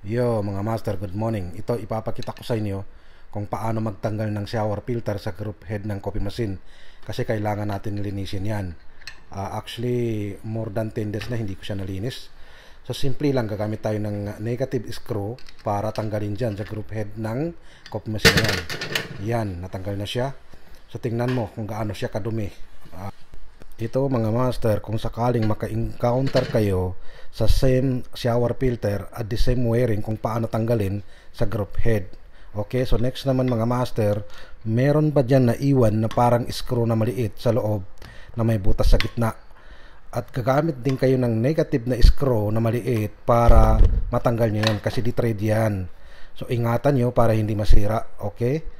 Yo mga master, good morning. Ito ipapakita ko sa inyo kung paano magtanggal ng shower filter sa group head ng coffee machine. Kasi kailangan natin linisin yan. Actually, more than 10 days na hindi ko siya nalinis. So simple lang, gagamit tayo ng negative screw para tanggalin dyan sa group head ng coffee machine yan. Yan, natanggal na siya. So tingnan mo kung gaano siya kadumi. Ito mga master, kung sakaling maka-encounter kayo sa same shower filter at the same wearing kung paano tanggalin sa group head. Okay, so next naman mga master, meron ba dyan na iwan na parang screw na maliit sa loob na may butas sa gitna? At gagamit din kayo ng negative na screw na maliit para matanggal nyo yan kasi di-trade yan. So ingatan nyo para hindi masira. Okay?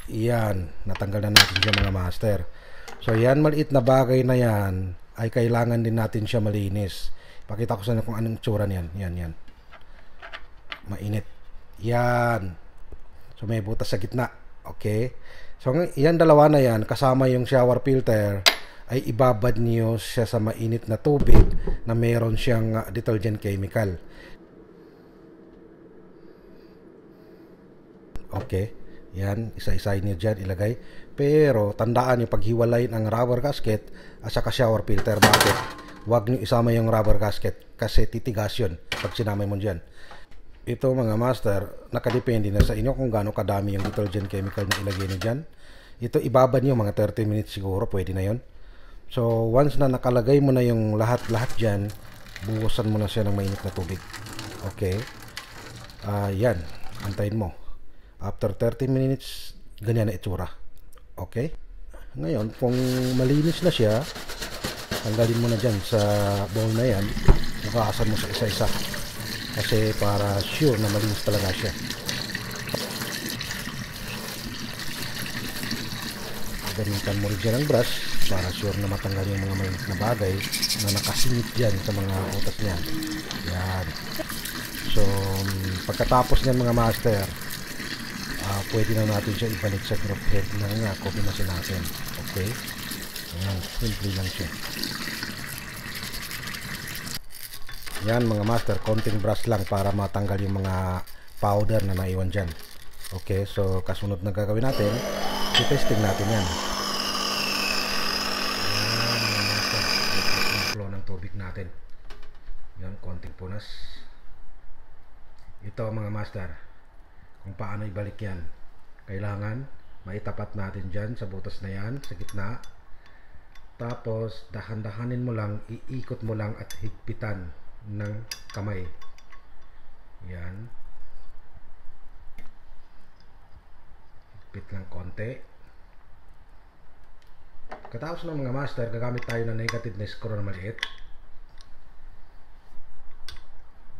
Yan, natanggal na natin siya mga master. So yan, maliit na bagay na yan ay kailangan din natin siya malinis. Pakita ko sa inyo kung anong tsura niyan. Yan. Mainit. Yan. So may butas sa gitna. Okay. So yan, dalawa na yan kasama yung shower filter ay ibabad niyo siya sa mainit na tubig na meron siyang detergent chemical. Okay. Yan, isa-isahin nyo dyan, ilagay. Pero, tandaan nyo, paghiwalayin ang rubber gasket at saka shower filter. Bakit? Huwag nyo isama yung rubber gasket kasi titigas yun pag sinamay mo dyan. Ito mga master, nakadepende na sa inyo kung gaano kadami yung detergent chemical na ilagay nyo dyan. Ito, ibabad nyo mga 30 minutes siguro, pwede na yun. So, once na nakalagay mo na yung lahat-lahat dyan, buhusan mo na siya ng mainit na tubig. Okay? Yan, antayin mo. After 30 minutes, ganyan na itsura. Okay? Ngayon, kung malinis na siya, tanggalin mo na dyan sa bowl na yan. Nakaasan mo sa isa-isa. Kasi para sure na malinis talaga siya. Gamitan mo rin dyan ang brush para sure na matanggal yung mga malinis na bagay na nakasingit dyan sa mga utas niya. Yan. So, pagkatapos niyan mga master, pwede na natin siya ibalik sa group head ng coffee machine natin. Okay? Ayan, simple lang siya. Yan mga master, konting brush lang para matanggal yung mga powder na naiwan dyan. Okay, so kasunod na gagawin natin, i-testing natin yan. Ayan mga master, yung flow ng tubig natin. Yan, konting punas. Ito mga master, kung paano ibalik yan. Kailangan maitapat natin dyan sa butas na yan, sa gitna. Tapos dahan-dahanin mo lang, iikot mo lang at higpitan ng kamay. Yan. Higpit lang konti. Katapos ng mga master, gagamit tayo ng negative na screw na maliit.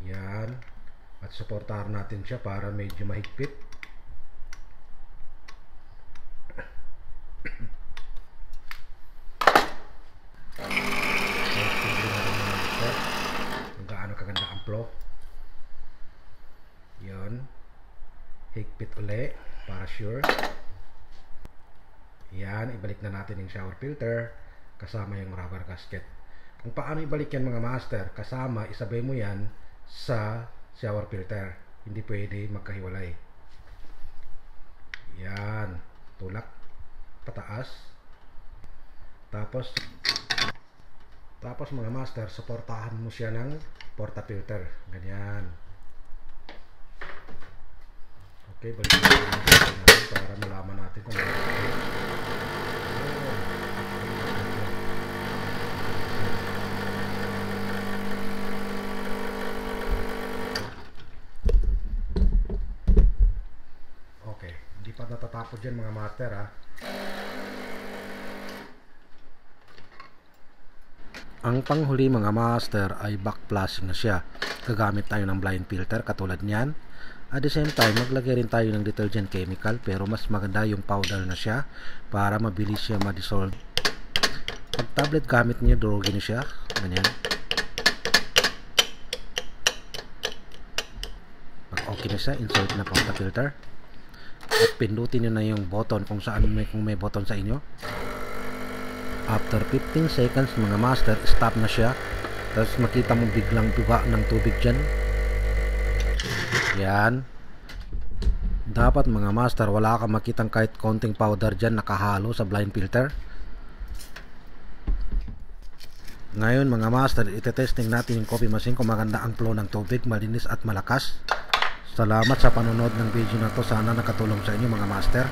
Yan. At supportahan natin siya para medyo mahigpit. Kung gaano kaganda ang flow. Yun. Higpit uli para sure. Yan. Ibalik na natin yung shower filter kasama yung rubber gasket. Kung paano ibalik yan mga master, kasama, isabay mo yan sa shower filter. Hindi pwede magkahiwalay. Yan. Tulak. Pataas. Tapos mga master, suportahan mo siya ng portafilter. Ganyan. Okay, balikin natin para malaman natin kung ano. Okay, hindi pa natatapos dyan mga master ha. Ang panghuli mga master ay backflashing na siya. Gagamit tayo ng blind filter katulad niyan. At the same time, maglagay rin tayo ng detergent chemical pero mas maganda yung powder na siya para mabilis siya ma-dissolve. Pag tablet gamit niyo, durugin niyo siya. Ganyan. Pag okay na siya, insert na portafilter. At pindutin nyo na yung button kung saan kung may button sa inyo. After 15 seconds mga master, stop na siya. Tapos makita mo biglang buga ng tubig dyan. Yan. Dapat mga master, wala ka makitang kahit konting powder dyan nakahalo sa blind filter. Ngayon mga master, itetesting natin yung coffee machine kung maganda ang flow ng tubig, malinis at malakas. Salamat sa panonood ng video na to. Sana nakatulong sa inyo mga master.